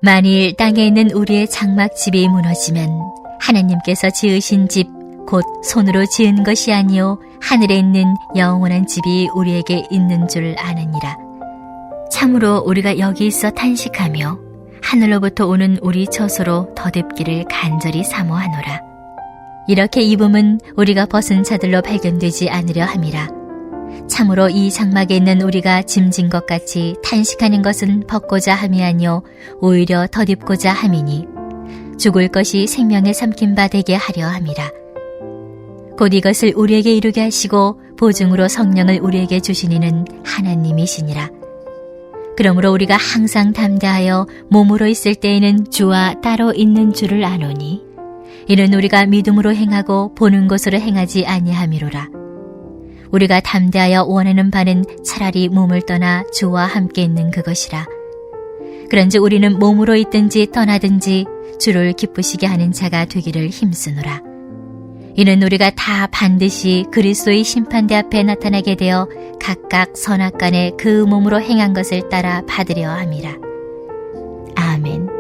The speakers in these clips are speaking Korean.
만일 땅에 있는 우리의 장막집이 무너지면 하나님께서 지으신 집 곧 손으로 지은 것이 아니요 하늘에 있는 영원한 집이 우리에게 있는 줄 아느니라. 참으로 우리가 여기 있어 탄식하며 하늘로부터 오는 우리 처소로 덧입기를 간절히 사모하노라. 이렇게 입음은 우리가 벗은 자들로 발견되지 않으려 함이라. 참으로 이 장막에 있는 우리가 짐진 것 같이 탄식하는 것은 벗고자 함이 아니요 오히려 덧입고자 함이니 죽을 것이 생명에 삼킨 바 되게 하려 함이라. 곧 이것을 우리에게 이루게 하시고 보증으로 성령을 우리에게 주시니는 하나님이시니라. 그러므로 우리가 항상 담대하여 몸으로 있을 때에는 주와 따로 있는 줄을 아노니 이는 우리가 믿음으로 행하고 보는 것으로 행하지 아니함이로라. 우리가 담대하여 원하는 바는 차라리 몸을 떠나 주와 함께 있는 그것이라. 그런즉 우리는 몸으로 있든지 떠나든지 주를 기쁘시게 하는 자가 되기를 힘쓰노라. 이는 우리가 다 반드시 그리스도의 심판대 앞에 나타나게 되어 각각 선악간에 그 몸으로 행한 것을 따라 받으려 함이라. 아멘.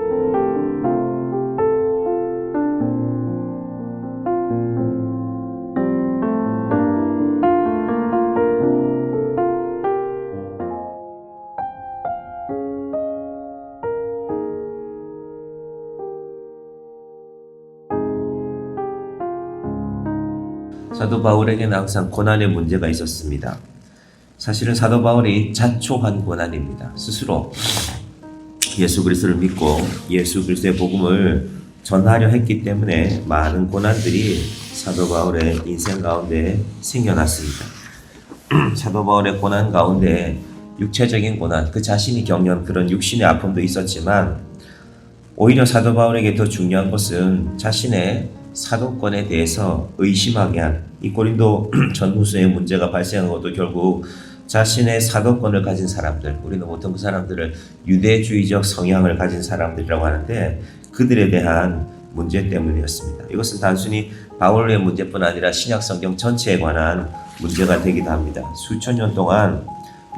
사도 바울에게는 항상 고난의 문제가 있었습니다. 사실은 사도 바울이 자초한 고난입니다. 스스로 예수 그리스도를 믿고 예수 그리스도의 복음을 전하려 했기 때문에 많은 고난들이 사도 바울의 인생 가운데 생겨났습니다. 사도 바울의 고난 가운데 육체적인 고난, 그 자신이 겪는 그런 육신의 아픔도 있었지만 오히려 사도 바울에게 더 중요한 것은 자신의 사도권에 대해서 의심하게 한 이 고린도 전후서의 문제가 발생한 것도 결국 자신의 사도권을 가진 사람들, 우리는 보통 그 사람들을 유대주의적 성향을 가진 사람들이라고 하는데 그들에 대한 문제 때문이었습니다. 이것은 단순히 바울의 문제뿐 아니라 신약 성경 전체에 관한 문제가 되기도 합니다. 수천 년 동안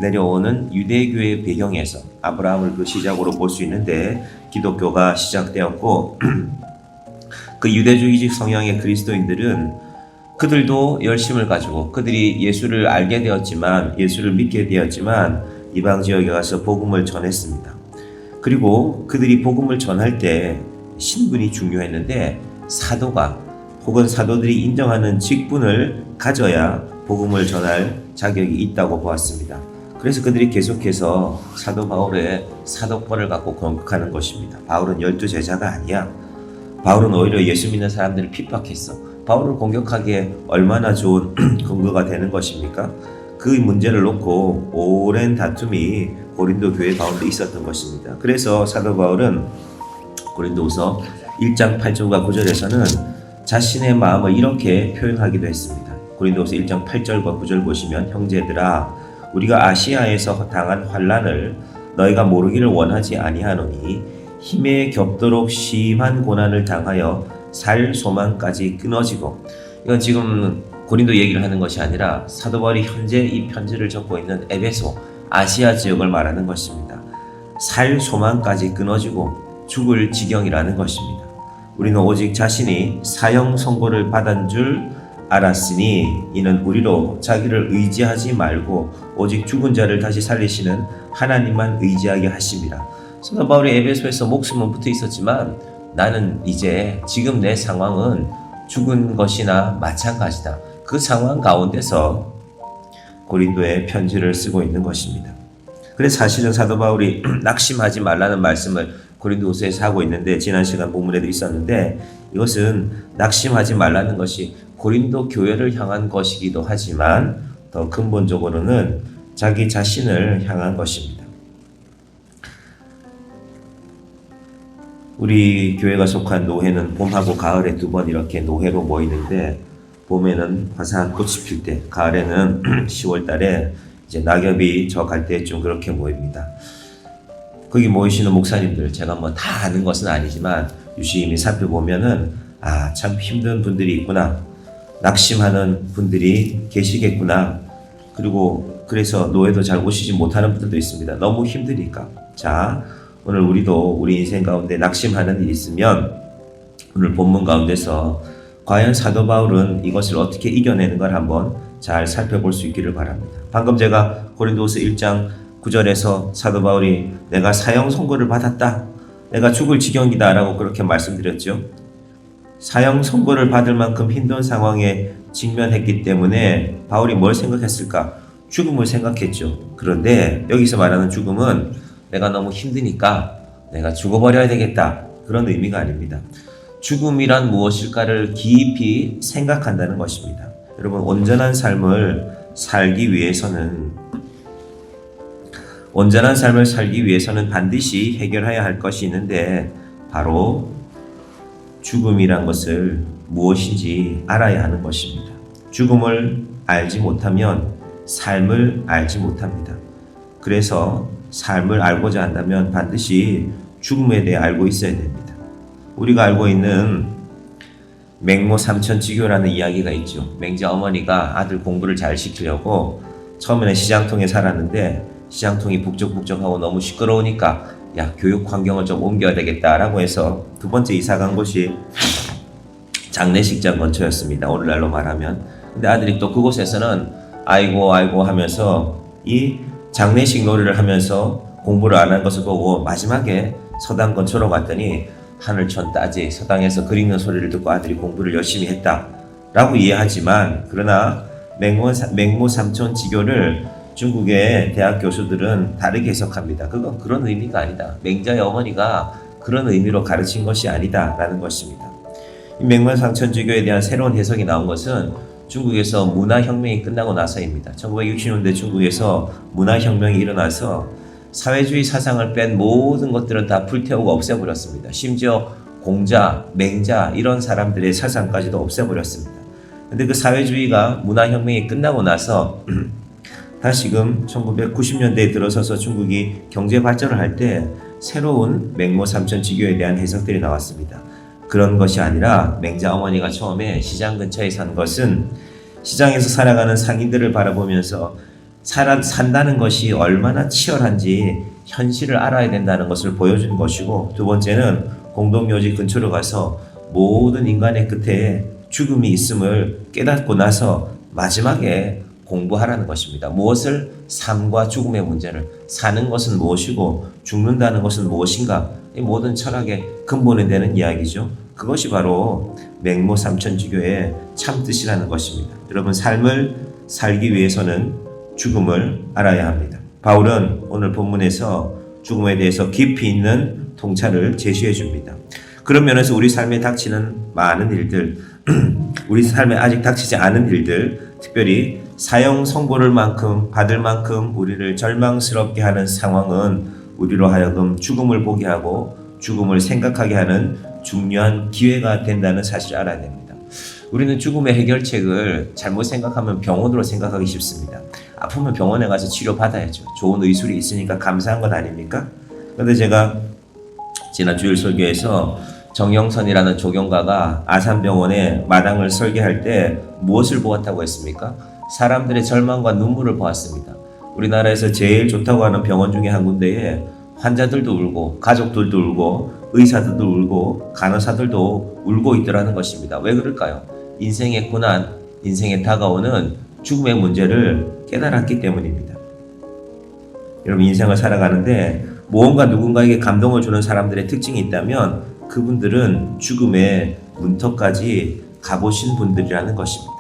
내려오는 유대교의 배경에서 아브라함을 그 시작으로 볼 수 있는데 기독교가 시작되었고 그 유대주의적 성향의 그리스도인들은 그들도 열심을 가지고 그들이 예수를 알게 되었지만 예수를 믿게 되었지만 이방 지역에 가서 복음을 전했습니다. 그리고 그들이 복음을 전할 때 신분이 중요했는데 사도가 혹은 사도들이 인정하는 직분을 가져야 복음을 전할 자격이 있다고 보았습니다. 그래서 그들이 계속해서 사도 바울의 사도권을 갖고 공격하는 것입니다. 바울은 12제자가 아니야. 바울은 오히려 예수 믿는 사람들을 핍박했어. 바울을 공격하기에 얼마나 좋은 근거가 되는 것입니까? 그 문제를 놓고 오랜 다툼이 고린도 교회 가운데 있었던 것입니다. 그래서 사도 바울은 고린도후서 1장 8절과 9절에서는 자신의 마음을 이렇게 표현하기도 했습니다. 고린도후서 1장 8절과 9절 보시면 형제들아 우리가 아시아에서 당한 환난을 너희가 모르기를 원하지 아니하노니 힘에 겹도록 심한 고난을 당하여 살 소망까지 끊어지고, 이건 지금 고린도 얘기를 하는 것이 아니라 사도 바울이 현재 이 편지를 적고 있는 에베소 아시아 지역을 말하는 것입니다. 살 소망까지 끊어지고 죽을 지경이라는 것입니다. 우리는 오직 자신이 사형 선고를 받은 줄 알았으니 이는 우리로 자기를 의지하지 말고 오직 죽은 자를 다시 살리시는 하나님만 의지하게 하심이라. 사도 바울이 에베소에서 목숨은 붙어 있었지만 나는 이제 지금 내 상황은 죽은 것이나 마찬가지다. 그 상황 가운데서 고린도에 편지를 쓰고 있는 것입니다. 그래서 사실은 사도 바울이 낙심하지 말라는 말씀을 고린도후서에서 하고 있는데 지난 시간 본문에도 있었는데 이것은 낙심하지 말라는 것이 고린도 교회를 향한 것이기도 하지만 더 근본적으로는 자기 자신을 향한 것입니다. 우리 교회가 속한 노회는 봄하고 가을에 두 번 이렇게 노회로 모이는데 봄에는 화사한 꽃이 필 때, 가을에는 10월 달에 이제 낙엽이 져갈 때쯤 그렇게 모입니다. 거기 모이시는 목사님들 제가 뭐 다 아는 것은 아니지만 유심히 살펴보면은 참 힘든 분들이 있구나, 낙심하는 분들이 계시겠구나, 그리고 그래서 노회도 잘 오시지 못하는 분들도 있습니다. 너무 힘드니까. 자, 오늘 우리도 우리 인생 가운데 낙심하는 일이 있으면 오늘 본문 가운데서 과연 사도 바울은 이것을 어떻게 이겨내는 걸 한번 잘 살펴볼 수 있기를 바랍니다. 방금 제가 고린도후서 1장 9절에서 사도 바울이 내가 사형 선고를 받았다, 내가 죽을 지경이다 라고 그렇게 말씀드렸죠. 사형 선고를 받을 만큼 힘든 상황에 직면했기 때문에 바울이 뭘 생각했을까? 죽음을 생각했죠. 그런데 여기서 말하는 죽음은 내가 너무 힘드니까 내가 죽어버려야 되겠다, 그런 의미가 아닙니다. 죽음이란 무엇일까를 깊이 생각한다는 것입니다. 여러분, 온전한 삶을 살기 위해서는 반드시 해결해야 할 것이 있는데 바로 죽음이란 것을 무엇인지 알아야 하는 것입니다. 죽음을 알지 못하면 삶을 알지 못합니다. 그래서 삶을 알고자 한다면 반드시 죽음에 대해 알고 있어야 됩니다. 우리가 알고 있는 맹모 삼천지교라는 이야기가 있죠. 맹자 어머니가 아들 공부를 잘 시키려고 처음에는 시장통에 살았는데 시장통이 북적북적하고 너무 시끄러우니까 야, 교육 환경을 좀 옮겨야 되겠다라고 해서 두 번째 이사 간 곳이 장례식장 근처였습니다. 오늘날로 말하면. 근데 아들이 또 그곳에서는 아이고 하면서 이 장례식 놀이를 하면서 공부를 안 한 것을 보고 마지막에 서당 근처로 갔더니 하늘천 따지 서당에서 글 읽는 소리를 듣고 아들이 공부를 열심히 했다라고 이해하지만, 그러나 맹모 삼천지교를 중국의 대학 교수들은 다르게 해석합니다. 그건 그런 의미가 아니다. 맹자의 어머니가 그런 의미로 가르친 것이 아니다라는 것입니다. 이 맹모 삼천지교에 대한 새로운 해석이 나온 것은 중국에서 문화혁명이 끝나고 나서입니다. 1960년대 중국에서 문화혁명이 일어나서 사회주의 사상을 뺀 모든 것들은 다 불태우고 없애버렸습니다. 심지어 공자, 맹자 이런 사람들의 사상까지도 없애버렸습니다. 근데 그 사회주의가 문화혁명이 끝나고 나서 다시금 1990년대에 들어서서 중국이 경제 발전을 할 때 새로운 맹모 삼천지교에 대한 해석들이 나왔습니다. 그런 것이 아니라 맹자 어머니가 처음에 시장 근처에 산 것은 시장에서 살아가는 상인들을 바라보면서 산다는 것이 얼마나 치열한지 현실을 알아야 된다는 것을 보여준 것이고, 두 번째는 공동묘지 근처로 가서 모든 인간의 끝에 죽음이 있음을 깨닫고 나서 마지막에 공부하라는 것입니다. 무엇을? 삶과 죽음의 문제를. 사는 것은 무엇이고 죽는다는 것은 무엇인가? 이 모든 철학의 근본이 되는 이야기죠. 그것이 바로 맹모 삼천지교의 참뜻이라는 것입니다. 여러분, 삶을 살기 위해서는 죽음을 알아야 합니다. 바울은 오늘 본문에서 죽음에 대해서 깊이 있는 통찰을 제시해 줍니다. 그런 면에서 우리 삶에 닥치는 많은 일들, 우리 삶에 아직 닥치지 않은 일들, 특별히 사형 선고를 받을 만큼 우리를 절망스럽게 하는 상황은 우리로 하여금 죽음을 보게 하고 죽음을 생각하게 하는 중요한 기회가 된다는 사실을 알아야 됩니다. 우리는 죽음의 해결책을 잘못 생각하면 병원으로 생각하기 쉽습니다. 아프면 병원에 가서 치료받아야죠. 좋은 의술이 있으니까 감사한 것 아닙니까? 그런데 제가 지난 주일 설교에서 정영선이라는 조경가가 아산병원에 마당을 설계할 때 무엇을 보았다고 했습니까? 사람들의 절망과 눈물을 보았습니다. 우리나라에서 제일 좋다고 하는 병원 중에 한 군데에 환자들도 울고 가족들도 울고 의사들도 울고 간호사들도 울고 있더라는 것입니다. 왜 그럴까요? 인생의 고난, 인생에 다가오는 죽음의 문제를 깨달았기 때문입니다. 여러분, 인생을 살아가는데 무언가 누군가에게 감동을 주는 사람들의 특징이 있다면 그분들은 죽음의 문턱까지 가보신 분들이라는 것입니다.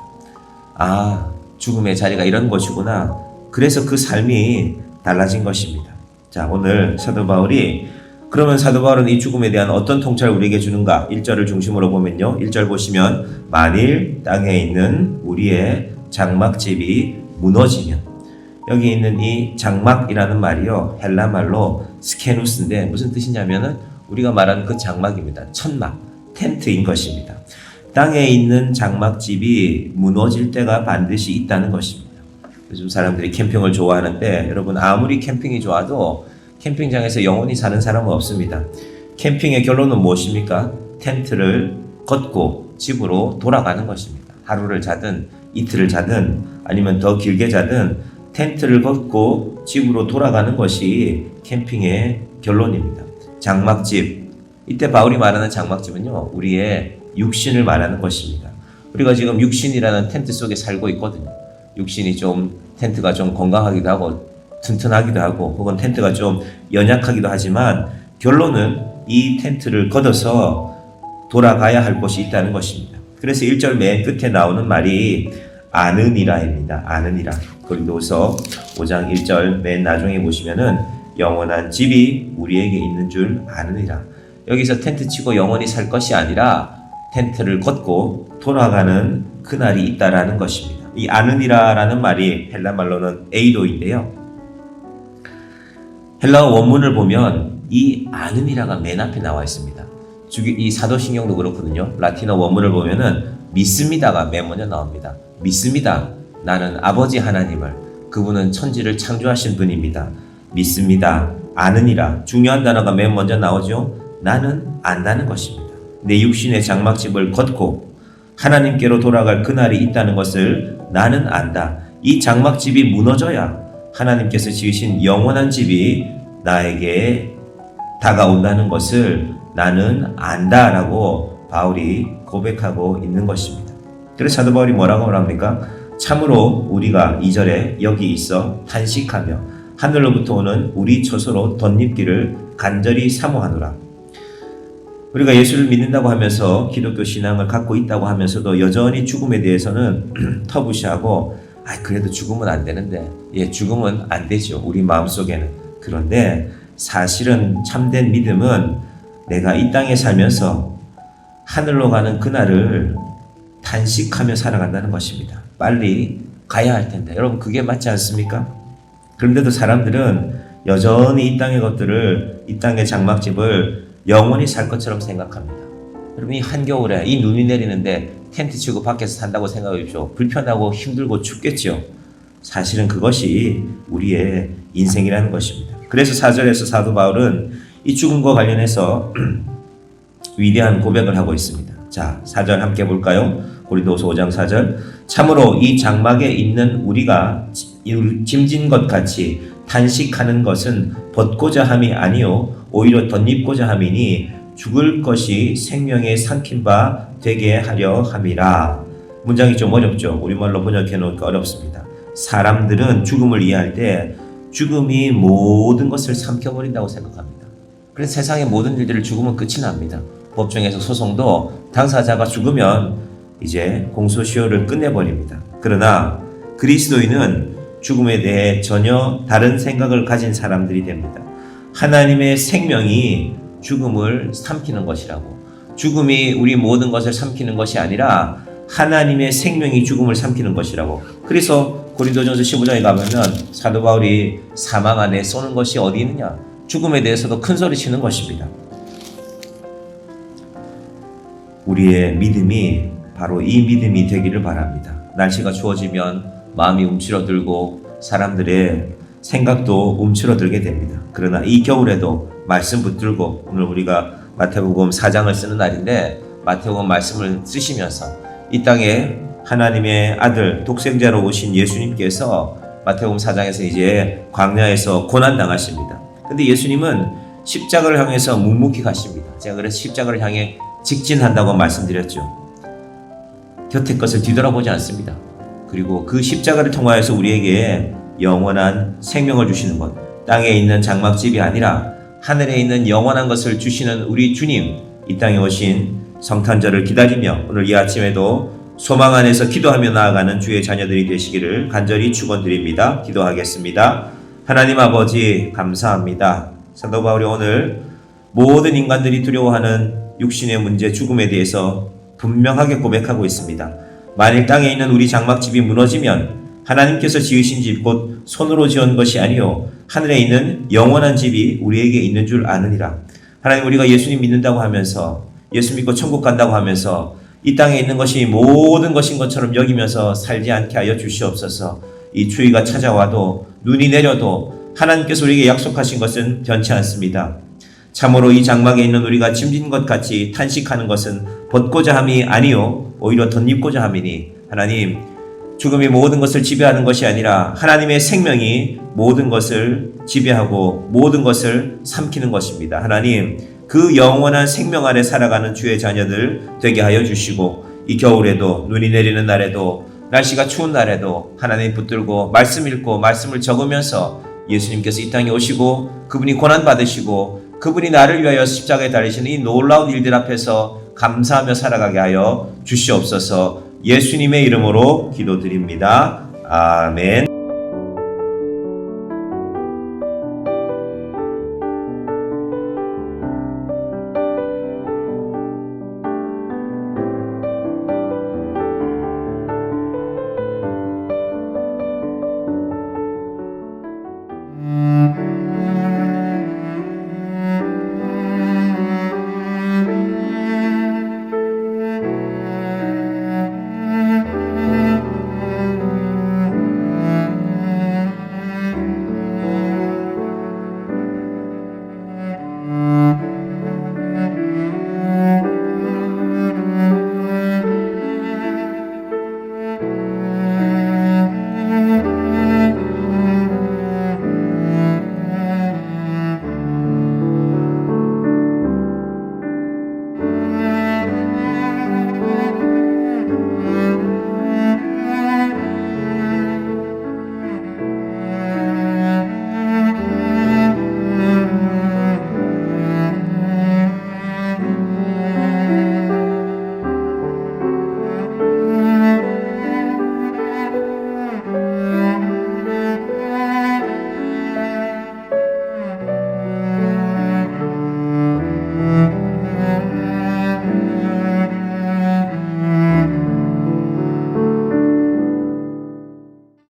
아, 죽음의 자리가 이런 것이구나. 그래서 그 삶이 달라진 것입니다. 자, 오늘 사도 바울이, 그러면 사도 바울은 이 죽음에 대한 어떤 통찰을 우리에게 주는가? 1절을 중심으로 보면요. 1절 보시면 만일 땅에 있는 우리의 장막집이 무너지면, 여기 있는 이 장막이라는 말이요, 헬라 말로 스케누스인데 무슨 뜻이냐면은 우리가 말하는 그 장막입니다. 천막, 텐트인 것입니다. 땅에 있는 장막집이 무너질 때가 반드시 있다는 것입니다. 요즘 사람들이 캠핑을 좋아하는데 여러분, 아무리 캠핑이 좋아도 캠핑장에서 영원히 사는 사람은 없습니다. 캠핑의 결론은 무엇입니까? 텐트를 걷고 집으로 돌아가는 것입니다. 하루를 자든 이틀을 자든 아니면 더 길게 자든 텐트를 걷고 집으로 돌아가는 것이 캠핑의 결론입니다. 장막집. 이때 바울이 말하는 장막집은요, 우리의 육신을 말하는 것입니다. 우리가 지금 육신이라는 텐트 속에 살고 있거든요. 육신이 좀 텐트가 좀 건강하기도 하고 튼튼하기도 하고 혹은 텐트가 좀 연약하기도 하지만 결론은 이 텐트를 걷어서 돌아가야 할 곳이 있다는 것입니다. 그래서 1절 맨 끝에 나오는 말이 아느니라입니다. 아느니라. 고린도후서 5장 1절 맨 나중에 보시면은 영원한 집이 우리에게 있는 줄 아느니라. 여기서 텐트 치고 영원히 살 것이 아니라 텐트를 걷고 돌아가는 그날이 있다라는 것입니다. 이 아느니라라는 말이 헬라 말로는 에이도인데요. 헬라어 원문을 보면 이 아느니라가 맨 앞에 나와 있습니다. 이 사도신경도 그렇거든요. 라틴어 원문을 보면은 믿습니다가 맨 먼저 나옵니다. 믿습니다. 나는 아버지 하나님을, 그분은 천지를 창조하신 분입니다. 믿습니다. 아느니라. 중요한 단어가 맨 먼저 나오죠. 나는 안다는 것입니다. 내 육신의 장막집을 걷고 하나님께로 돌아갈 그날이 있다는 것을 나는 안다. 이 장막집이 무너져야 하나님께서 지으신 영원한 집이 나에게 다가온다는 것을 나는 안다라고 바울이 고백하고 있는 것입니다. 그래서 사도 바울이 뭐라고 말합니까? 참으로 우리가 2절에 여기 있어 탄식하며 하늘로부터 오는 우리 처소로 덧입기를 간절히 사모하노라. 우리가 예수를 믿는다고 하면서 기독교 신앙을 갖고 있다고 하면서도 여전히 죽음에 대해서는 터부시하고 그래도 죽으면 안 되는데 죽으면 안 되죠. 우리 마음속에는. 그런데 사실은 참된 믿음은 내가 이 땅에 살면서 하늘로 가는 그날을 탄식하며 살아간다는 것입니다. 빨리 가야 할 텐데 여러분 그게 맞지 않습니까? 그런데도 사람들은 여전히 이 땅의 것들을, 이 땅의 장막집을 영원히 살 것처럼 생각합니다. 여러분 이 한겨울에 이 눈이 내리는데 텐트 치고 밖에서 산다고 생각해 보십시오. 불편하고 힘들고 춥겠죠. 사실은 그것이 우리의 인생이라는 것입니다. 그래서 4절에서 사도 바울은 이 죽음과 관련해서 위대한 고백을 하고 있습니다. 자, 4절 함께 볼까요? 고린도후서 5장 4절. 참으로 이 장막에 있는 우리가 짐진 것 같이 탄식하는 것은 벗고자 함이 아니요 오히려 덧입고자 함이니 죽을 것이 생명에 삼킨 바 되게 하려 함이라. 문장이 좀 어렵죠. 우리말로 번역해 놓으니까 어렵습니다. 사람들은 죽음을 이해할 때 죽음이 모든 것을 삼켜버린다고 생각합니다. 그래서 세상의 모든 일들을 죽으면 끝이 납니다. 법정에서 소송도 당사자가 죽으면 이제 공소시효를 끝내버립니다. 그러나 그리스도인은 죽음에 대해 전혀 다른 생각을 가진 사람들이 됩니다. 하나님의 생명이 죽음을 삼키는 것이라고. 죽음이 우리 모든 것을 삼키는 것이 아니라 하나님의 생명이 죽음을 삼키는 것이라고. 그래서 고린도전서 15장에 가면은 사도 바울이 사망 안에 쏘는 것이 어디 있느냐? 죽음에 대해서도 큰 소리 치는 것입니다. 우리의 믿음이 바로 이 믿음이 되기를 바랍니다. 날씨가 추워지면 마음이 움츠러들고 사람들의 생각도 움츠러들게 됩니다. 그러나 이 겨울에도 말씀 붙들고, 오늘 우리가 마태복음 4장을 쓰는 날인데 마태복음 말씀을 쓰시면서 이 땅에 하나님의 아들 독생자로 오신 예수님께서 마태복음 4장에서 이제 광야에서 고난당하십니다. 근데 예수님은 십자가를 향해서 묵묵히 가십니다. 제가 그래서 십자가를 향해 직진한다고 말씀드렸죠. 곁에 것을 뒤돌아보지 않습니다. 그리고 그 십자가를 통하여서 우리에게 영원한 생명을 주시는 것, 땅에 있는 장막집이 아니라 하늘에 있는 영원한 것을 주시는 우리 주님, 이 땅에 오신 성탄절을 기다리며 오늘 이 아침에도 소망 안에서 기도하며 나아가는 주의 자녀들이 되시기를 간절히 축원드립니다. 기도하겠습니다. 하나님 아버지 감사합니다. 사도 바울이 오늘 모든 인간들이 두려워하는 육신의 문제, 죽음에 대해서 분명하게 고백하고 있습니다. 만일 땅에 있는 우리 장막집이 무너지면 하나님께서 지으신 집 곧 손으로 지은 것이 아니요 하늘에 있는 영원한 집이 우리에게 있는 줄 아느니라. 하나님, 우리가 예수님 믿는다고 하면서, 예수 믿고 천국 간다고 하면서 이 땅에 있는 것이 모든 것인 것처럼 여기면서 살지 않게 하여 주시옵소서. 이 추위가 찾아와도 눈이 내려도 하나님께서 우리에게 약속하신 것은 변치 않습니다. 참으로 이 장막에 있는 우리가 짐진 것 같이 탄식하는 것은 벗고자 함이 아니요 오히려 덧입고자 함이니, 하나님, 죽음이 모든 것을 지배하는 것이 아니라 하나님의 생명이 모든 것을 지배하고 모든 것을 삼키는 것입니다. 하나님, 그 영원한 생명 아래 살아가는 주의 자녀들 되게 하여 주시고, 이 겨울에도, 눈이 내리는 날에도, 날씨가 추운 날에도 하나님 붙들고 말씀 읽고 말씀을 적으면서 예수님께서 이 땅에 오시고 그분이 고난 받으시고 그분이 나를 위하여 십자가에 달리시는 이 놀라운 일들 앞에서 감사하며 살아가게 하여 주시옵소서. 예수님의 이름으로 기도드립니다. 아멘.